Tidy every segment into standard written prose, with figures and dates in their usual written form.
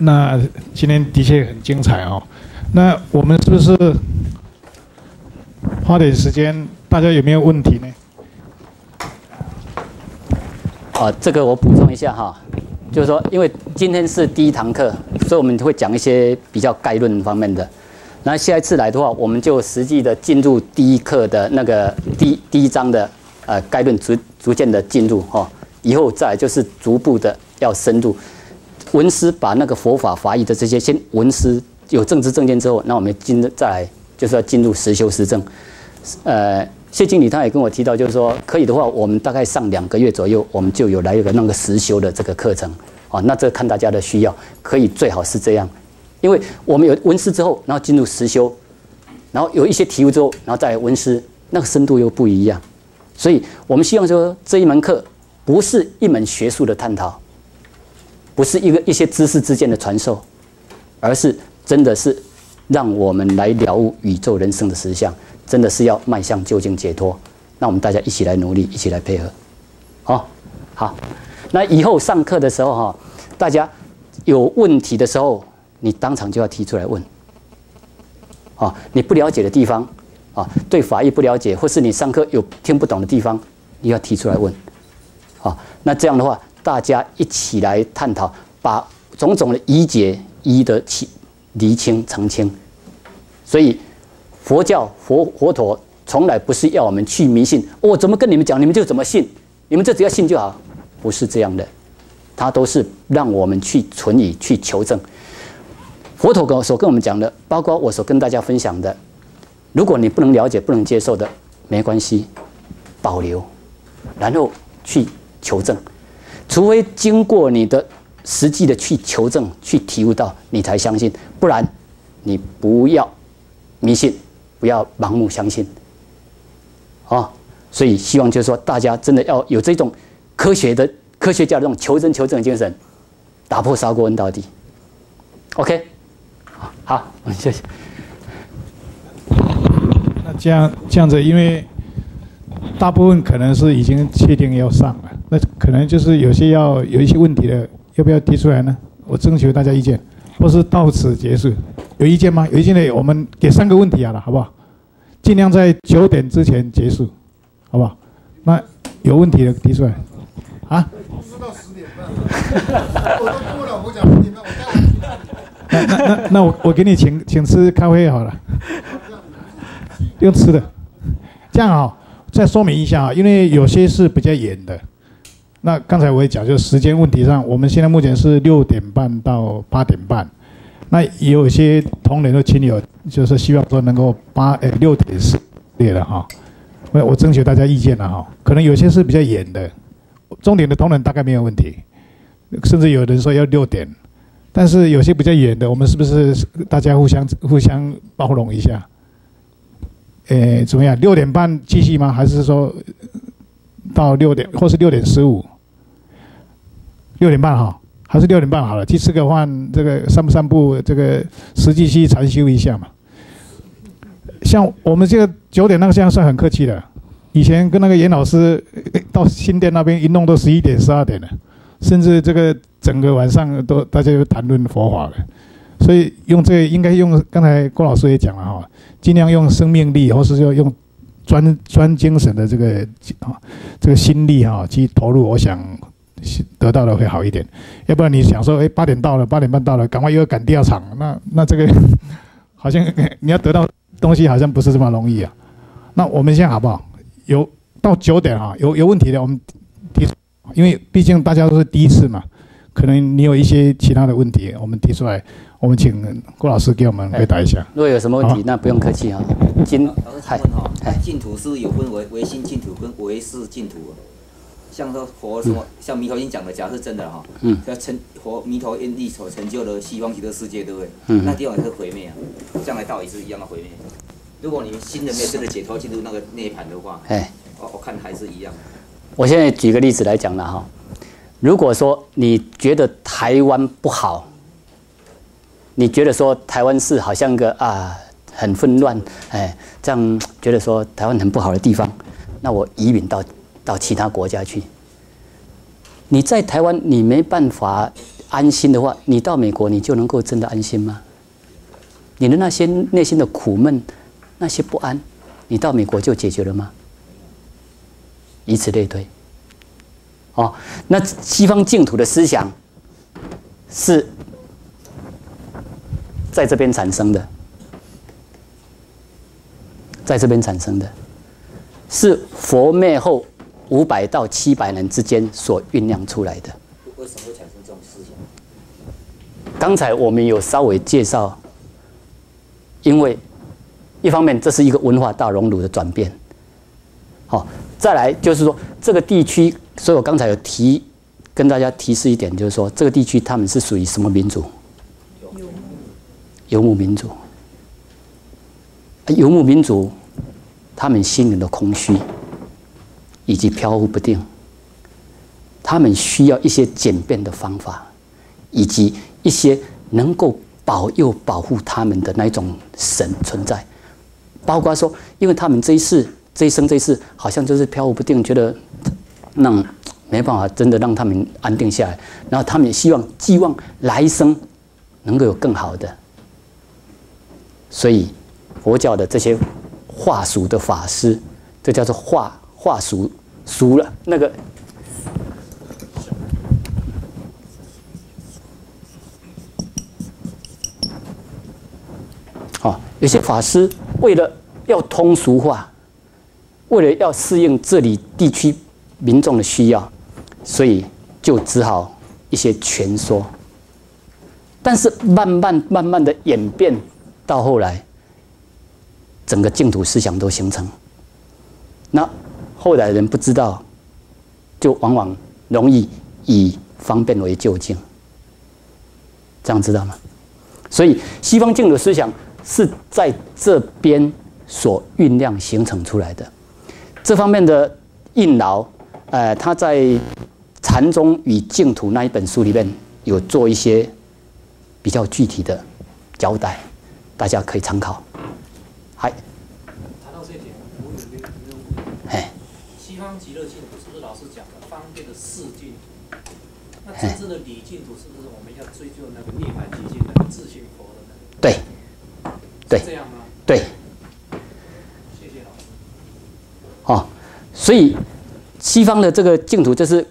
那今天的确很精彩哦。那我们是不是花点时间？大家有没有问题呢？这个我补充一下哈，就是说，因为今天是第一堂课，所以我们会讲一些比较概论方面的。那下一次来的话，我们就实际的进入第一课的那个第一章的概论逐渐的进入哈，以后再来就是逐步的要深入。文思把那个佛法法义的这些先文思有正知正见之后，那我们再来就是要进入实修实证。谢经理他也跟我提到，就是说可以的话，我们大概上2个月左右，我们就有来一个那个实修的这个课程。那这看大家的需要，可以最好是这样，因为我们有文思之后，然后进入实修，然后有一些体悟之后，然后再来文思，那个深度又不一样。所以我们希望说这一门课不是一门学术的探讨，不是一些知识之间的传授，而是真的是让我们来了悟宇宙人生的实相。真的是要迈向究竟解脱，那我们大家一起来努力，一起来配合，好。那以后上课的时候哈，大家有问题的时候，你当场就要提出来问，你不了解的地方，对法义不了解，或是你上课有听不懂的地方，你要提出来问，那这样的话，大家一起来探讨，把种种的疑解一的厘清澄清，所以。佛教佛陀从来不是要我们去迷信，我怎么跟你们讲，你们就怎么信，你们就只要信就好，不是这样的，他都是让我们去存疑、去求证。佛陀所跟我们讲的，包括我所跟大家分享的，如果你不能了解、不能接受的，没关系，保留，然后去求证，除非经过你的实际的去求证、去体悟到，你才相信，不然你不要迷信。不要盲目相信，所以希望就是说，大家真的要有这种科学家的这种求真求证的精神，打破砂锅问到底。OK， 好，我们谢谢。那这样子，因为大部分可能是已经确定要上了，那可能就是有些有一些问题的，要不要提出来呢？我征求大家意见。或是到此结束，有意见吗？有意见的，我们给3个问题好了，好不好？尽量在9点之前结束，好不好？那有问题的提出来。不是到10点半，我都跟我老婆讲10点半，我待会那我给你请吃咖啡好了，用吃的。这样再说明一下因为有些是比较严的。那刚才我也讲，就是时间问题上，我们现在目前是6点半到8点半。那也有一些同仁的亲友，就是希望说能够6点4列了我征求大家意见了可能有些是比较严的，重点的同仁大概没有问题，甚至有人说要6点，但是有些比较严的，我们是不是大家互相包容一下？怎么样？6点半继续吗？还是说到6点，或是6点15？6点半还是6点半好了，去吃个饭，这个散步，这个实际去禅修一下嘛。像我们这个9点那个，现在算很客气的。以前跟那个严老师到新店那边一弄都11点、12点了，甚至这个整个晚上都大家就谈论佛法了。所以用这个应该用，刚才郭老师也讲了尽量用生命力，或是要用专精神的这个心力去投入，我想得到的会好一点。要不然你想说8点到了，8点半到了，赶快又要赶第2场，那这个好像你要得到东西好像不是这么容易啊。那我们现在好不好？有到9点有问题的我们提出，因为毕竟大家都是第一次嘛，可能你有一些其他的问题，我们提出来，我们请郭老师给我们回答一下。如果有什么问题，那不用客气老师请问净土是有分为唯心净土跟唯识净土。像说佛什么，像弥陀经讲的，假设真的佛弥陀因地所成就的西方极乐世界，对不对？那地方也是毁灭将来道也是一样的毁灭。如果你们新人没有真的解脱进入那个涅槃的话，我看还是一样。我现在举个例子来讲了如果说你觉得台湾不好，你觉得说台湾是好像个很纷乱，这样觉得说台湾很不好的地方，那我移民到其他国家去。你在台湾，你没办法安心的话，你到美国你就能够真的安心吗？你的那些内心的苦闷，那些不安，你到美国就解决了吗？以此类推。哦，那西方净土的思想是在这边产生的，在这边产生的，是佛灭后500到700年之间所酝酿出来的。为什么会产生这种思想？刚才我们有稍微介绍，因为一方面这是一个文化大熔炉的转变，好，再来就是说这个地区，所以我刚才有跟大家提示一点，就是说这个地区他们是属于什么民族？游牧民族。游牧民族，他们心灵的空虚以及飘忽不定，他们需要一些简便的方法，以及一些能够保佑保护他们的那种神存在，包括说，因为他们这一生好像就是飘忽不定，觉得让没办法真的让他们安定下来，然后他们也寄望来生能够有更好的，所以佛教的这些化俗的法师，这叫做化俗了那个。有些法师为了要通俗化，为了要适应这里地区民众的需要，所以就只好一些蜷缩。但是慢慢的演变到后来，整个净土思想都形成。那后来人不知道，就往往容易以方便为就近，这样知道吗？所以西方净土思想是在这边所酝酿形成出来的。这方面的印劳，他在《禅宗与净土》那一本书里面有做一些比较具体的交代，大家可以参考。还谈到这一点，我有没有问题？西方极乐净土是不是老师讲的方便的四净土？那真正的理净土是不是我们要追究那个涅槃寂静那个自性佛的那个？对。对，这样吗？对，谢谢老师。哦，所以西方的这个净土就是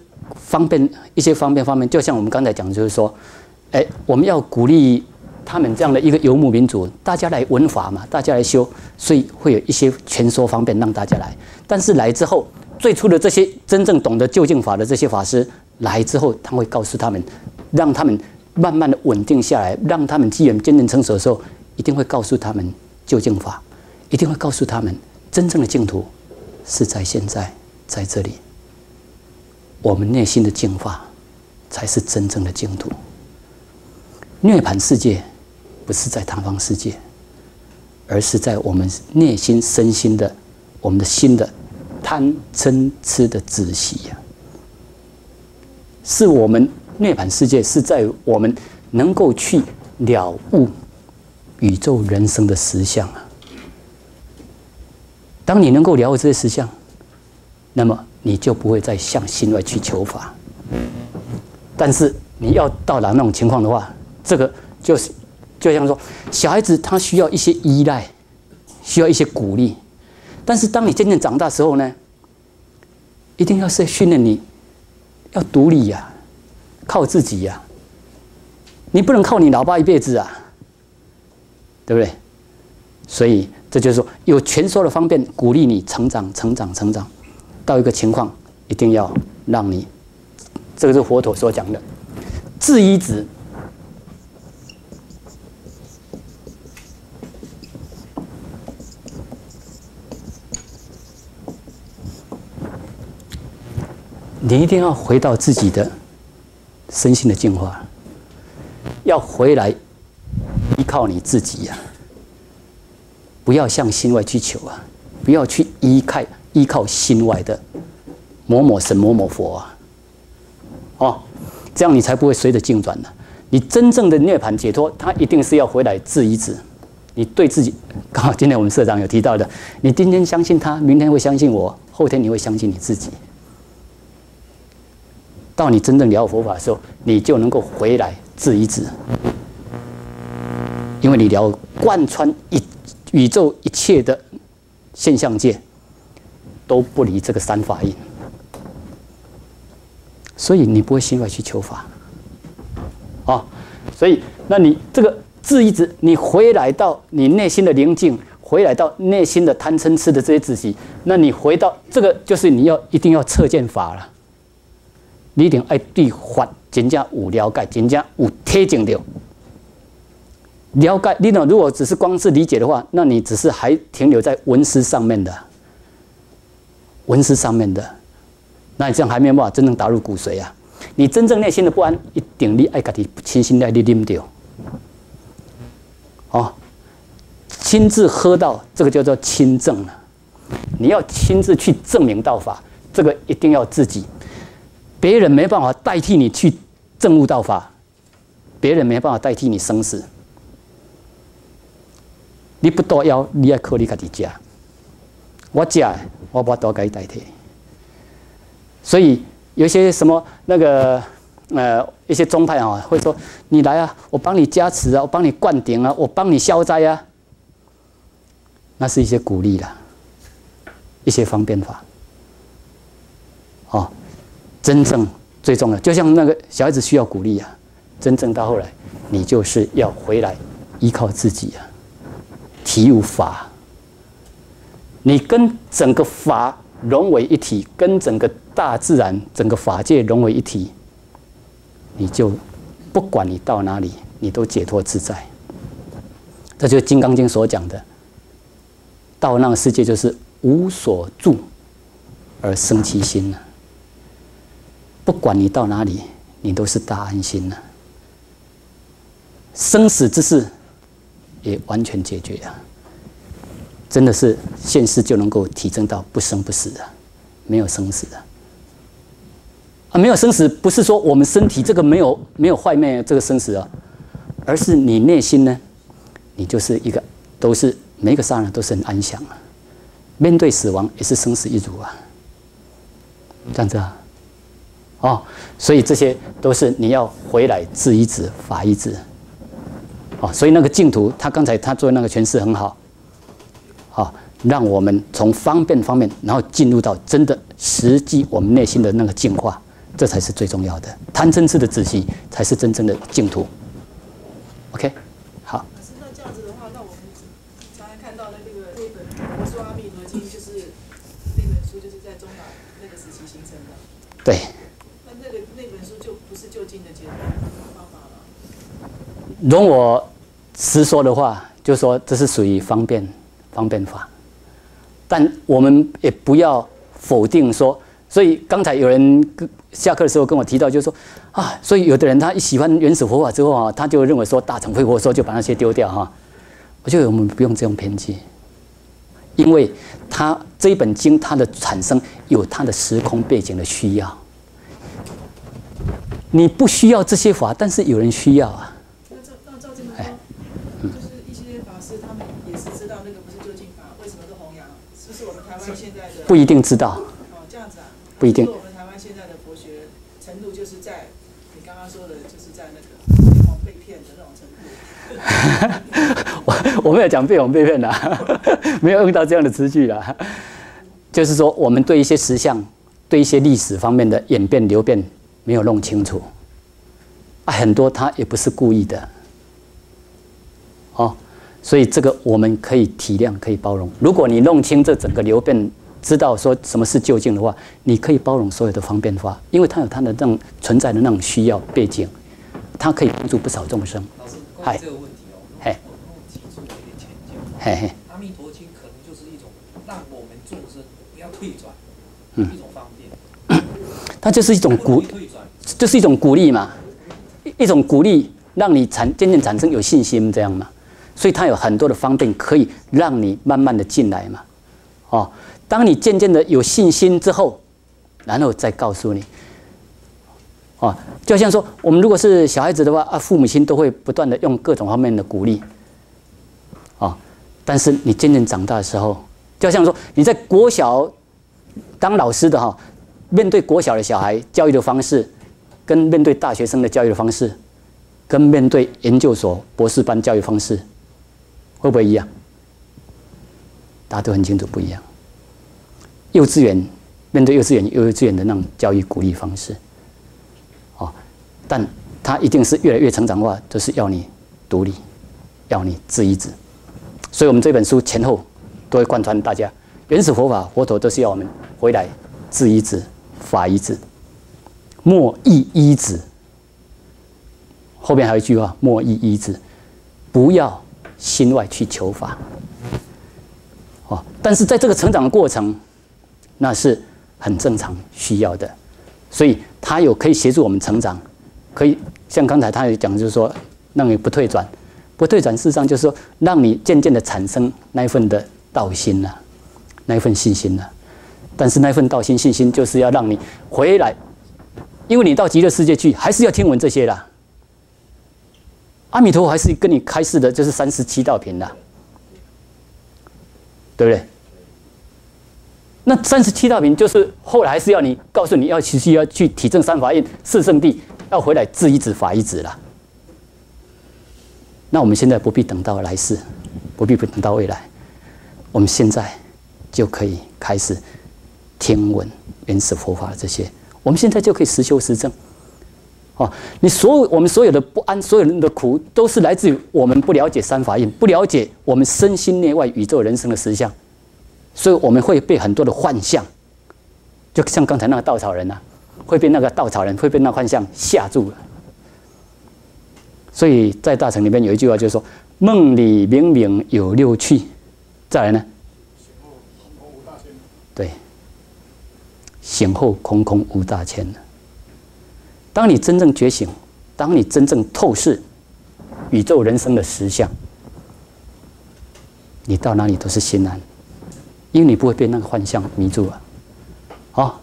一些方便，就像我们刚才讲，就是说，我们要鼓励他们这样的一个游牧民族，大家来闻法嘛，大家来修，所以会有一些蜷缩方便让大家来。但是来之后，最初的这些真正懂得究竟法的这些法师来之后，他会告诉他们，让他们慢慢的稳定下来，让他们机缘渐渐成熟的时候。一定会告诉他们究竟法，一定会告诉他们真正的净土是在现在，在这里。我们内心的净化才是真正的净土。涅槃世界不是在他方世界，而是在我们内心身心的我们的心的贪嗔痴的止息呀。是我们涅槃世界是在我们能够去了悟宇宙人生的实相啊！当你能够了解这些实相，那么你就不会再向心外去求法。但是你要到达那种情况的话，这个就像说，小孩子他需要一些依赖，需要一些鼓励。但是当你渐渐长大的时候呢，一定要是训练你要独立呀，靠自己呀。你不能靠你老爸一辈子啊！对不对？所以这就是说，有蜷缩的方便，鼓励你成长，到一个情况，一定要让你，这个是佛陀所讲的，自依止。你一定要回到自己的身心的净化，要回来。依靠你自己呀，不要向心外去求啊，不要去依靠心外的某神某佛啊，哦，这样你才不会随着境转的。你真正的涅槃解脱，它一定是要回来自依止。你对自己，刚好今天我们社长有提到的，你今天相信他，明天会相信我，后天你会相信你自己。到你真正了解佛法的时候，你就能够回来自一止，因为你贯穿宇宙一切的现象界，都不离这个三法印，所以你不会心外去求法，所以那你这个自一止，你回来到你内心的宁静，回来到内心的贪嗔痴的这些自己，那你回到这个就是你一定要彻见法了。你一定要对法真正有了解，真正有体证到。了解你如果只是光是理解的话，那你只是还停留在文思上面的，那你这样还没有办法真正打入骨髓啊！你真正内心的不安，一定你爱自己亲身来啉到，亲自喝到这个叫做亲证了。你要亲自去证明道法，这个一定要自己。别人没办法代替你去证悟道法，别人没办法代替你生死。你不多要，你要靠你自己吃。我吃，我不多给你代替。所以有些什么那个一些宗派会说，你来啊，我帮你加持啊，我帮你灌顶啊，我帮你消灾啊。那是一些鼓励啦，一些方便法。真正最重要，就像那个小孩子需要鼓励啊，真正到后来，你就是要回来依靠自己啊，体悟法，你跟整个法融为一体，跟整个大自然、整个法界融为一体，你就不管你到哪里，你都解脱自在。这就是《金刚经》所讲的，到那个世界就是无所住而生其心了。不管你到哪里，你都是大安心了。生死之事也完全解决了，真的是现世就能够体证到不生不死的，没有生死的。没有生死不是说我们身体这个没有坏灭这个生死而是你内心呢，你就是一个都是每一个刹那都是很安详啊，面对死亡也是生死一如啊，这样子啊。所以这些都是你要回来自一止、法一止。所以那个净土，他刚才他做那个诠释很好。让我们从方便方面，然后进入到真的实际我们内心的那个净化，这才是最重要的。贪嗔痴的止息才是真正的净土。OK， 好。可是那这样子的话，那我们常常看到的这一本《佛说阿弥陀经》，就是那本书，就是在中岛那个时期形成的。对。那本书就不是就近的解决方法了。容我实说的话，就说这是属于方便法，但我们也不要否定说。所以刚才有人下课的时候跟我提到，就是说所以有的人他一喜欢原始佛法之后他就认为说大乘非佛说就把那些丢掉我觉得我们不用这种偏见，因为他这一本经它的产生有它的时空背景的需要。你不需要这些法，但是有人需要啊。那照这么说，就是一些法师他们也是知道那个不是究竟法，为什么都弘扬？是不是我们台湾现在的？不一定知道。这样子啊？不一定。我们台湾现在的佛学程度，就是在你刚刚说的，就是在那个被骗的那种程度。我没有讲被哄被骗啦，没有用到这样的词句啦。就是说，我们对一些实相、对一些历史方面的演变流变。没有弄清楚，很多他也不是故意的，所以这个我们可以体谅，可以包容。如果你弄清这整个流变，知道说什么是究竟的话，你可以包容所有的方便法，因为它有它的那种存在的那种需要背景，它可以帮助不少众生。老师，关于这个问题我提出一点浅见。阿弥陀经可能就是一种让我们众生不要退转，一种方便。它就是一种就是一种鼓励嘛，一种鼓励，让你渐渐产生有信心这样嘛。所以它有很多的方便，可以让你慢慢的进来嘛。当你渐渐的有信心之后，然后再告诉你，就像说我们如果是小孩子的话父母亲都会不断的用各种方面的鼓励，但是你渐渐长大的时候，就像说你在国小当老师的面对国小的小孩，教育的方式跟面对大学生的教育的方式，跟面对研究所、博士班教育方式，会不会一样？大家都很清楚不一样。幼稚园面对幼稚园的那种教育鼓励方式，但它一定是越来越成长化，都是要你独立，要你自依止。所以我们这本书前后都会贯穿大家，原始佛法佛陀都是要我们回来自依止、法依止、莫意依止。后面还有一句话：莫意依止，不要心外去求法。但是在这个成长的过程，那是很正常需要的，所以它有可以协助我们成长，可以像刚才他也讲，就是说让你不退转，不退转，事实上就是说让你渐渐的产生那一份的道心了，那一份信心了。但是那一份道心信心，就是要让你回来，因为你到极乐世界去，还是要听闻这些啦。阿弥陀佛还是跟你开示的，就是37道品啦，对不对？那37道品就是后来还是要你告诉你要其实要去体证三法印、四圣谛，要回来自依止、法依止啦。那我们现在不必等到来世，不必等到未来，我们现在就可以开始听闻原始佛法的这些，我们现在就可以实修实证。我们所有的不安，所有人的苦，都是来自于我们不了解三法印，不了解我们身心内外宇宙人生的实相，所以我们会被很多的幻象，就像刚才那个稻草人啊，会被那个幻象吓住了。所以在大乘里面有一句话，就是说：梦里明明有六趣，再来呢？对，醒后空空无大千。当你真正觉醒，当你真正透视宇宙人生的实相，你到哪里都是心安，因为你不会被那个幻象迷住了。好，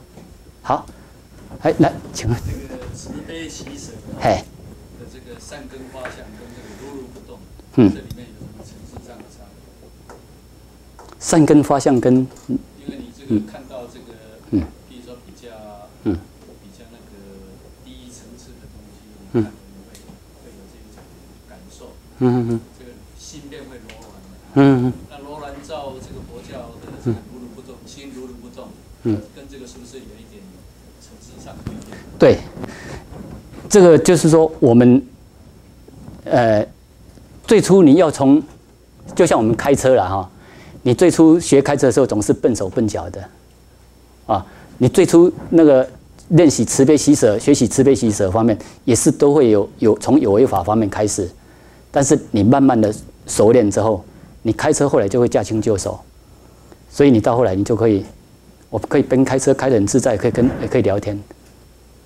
来，请问。这个慈悲喜舍的这个善根发相跟这个如如不动，这里面有什么层次上的差别？善根发相跟，因为你这个看到这个，比如说比较那个低层次的东西，你看会有这一种感受，这个心便会柔软，那柔软照这个佛教的这个如如不动，心如如不动，跟这个是不是有一点层次上不一样？对，这个就是说我们，最初你要从，就像我们开车了哈，你最初学开车的时候总是笨手笨脚的，你最初那个练习慈悲喜舍、学习慈悲喜舍方面，也是都会有从有为法方面开始，但是你慢慢的熟练之后，你开车后来就会驾轻就熟，所以你到后来你就可以，我可以边开车开得很自在，也可以聊天，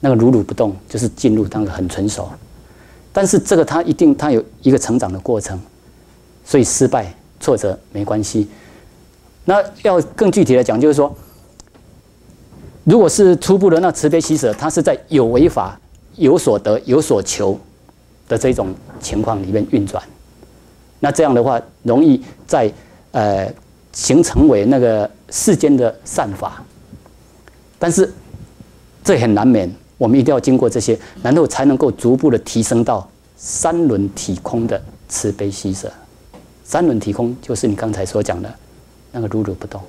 那个如如不动就是进入那个很成熟，但是这个它有一个成长的过程，所以失败挫折没关系。那要更具体的讲，就是说，如果是初步的那慈悲喜舍，它是在有为法、有所得、有所求的这种情况里面运转，那这样的话容易在形成为那个世间的善法，但是这很难免，我们一定要经过这些，然后才能够逐步的提升到三轮体空的慈悲喜舍。三轮体空就是你刚才所讲的那个如如不动，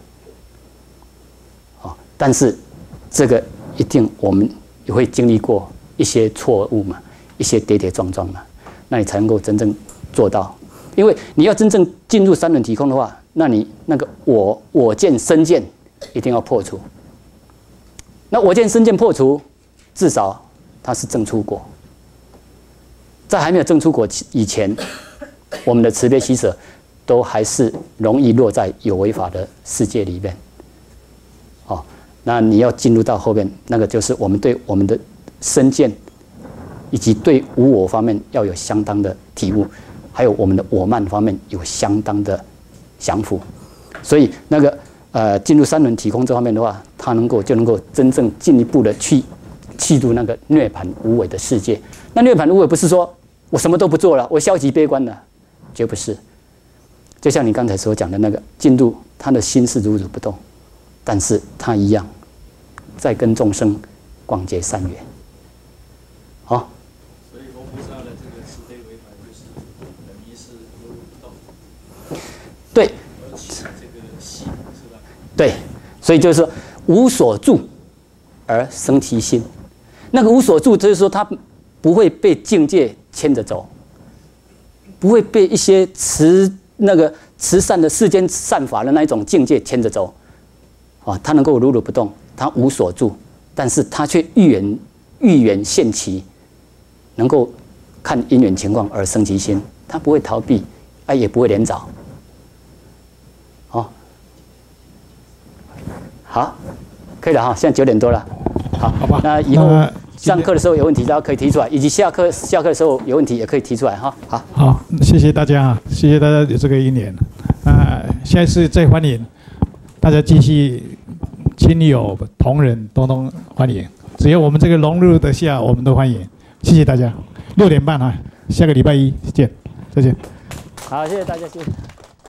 但是这个一定我们也会经历过一些错误嘛，一些跌跌撞撞嘛，那你才能够真正做到。因为你要真正进入三轮体空的话，那你那个我见身见一定要破除。那我见身见破除，至少它是正出果。在还没有正出果以前，我们的慈悲喜舍都还是容易落在有为法的世界里面。那你要进入到后面，那个就是我们对我们的身见，以及对无我方面要有相当的体悟，还有我们的我慢方面有相当的降服。所以那个进入三轮体空这方面的话，它就能够真正进一步的去入那个涅槃无为的世界。那涅槃无为不是说我什么都不做了，我消极悲观了，绝不是。就像你刚才所讲的那个，进入他的心是如如不动，但是他一样在跟众生广结善缘。好。所以佛菩萨的这个慈悲为怀，就是等于是如如不动。对。而起这个心是吧？对，所以就是说无所住而生其心。那个无所住，就是说他不会被境界牵着走，不会被一些慈善的世间善法的那一种境界牵着走。啊，他能够如如不动，他无所住，但是他却预言现其，能够看因缘情况而生其心，他不会逃避，也不会连找。好，可以了哈，现在9点多了。好吧，那以后上课的时候有问题，大家可以提出来，以及下课的时候有问题也可以提出来哈。好，谢谢大家啊，谢谢大家有这个因缘。下一次再欢迎大家继续亲友同仁都欢迎，只要我们这个融入得下，我们都欢迎。谢谢大家，6点半啊，下个礼拜一见，再见。好，谢谢大家，谢谢。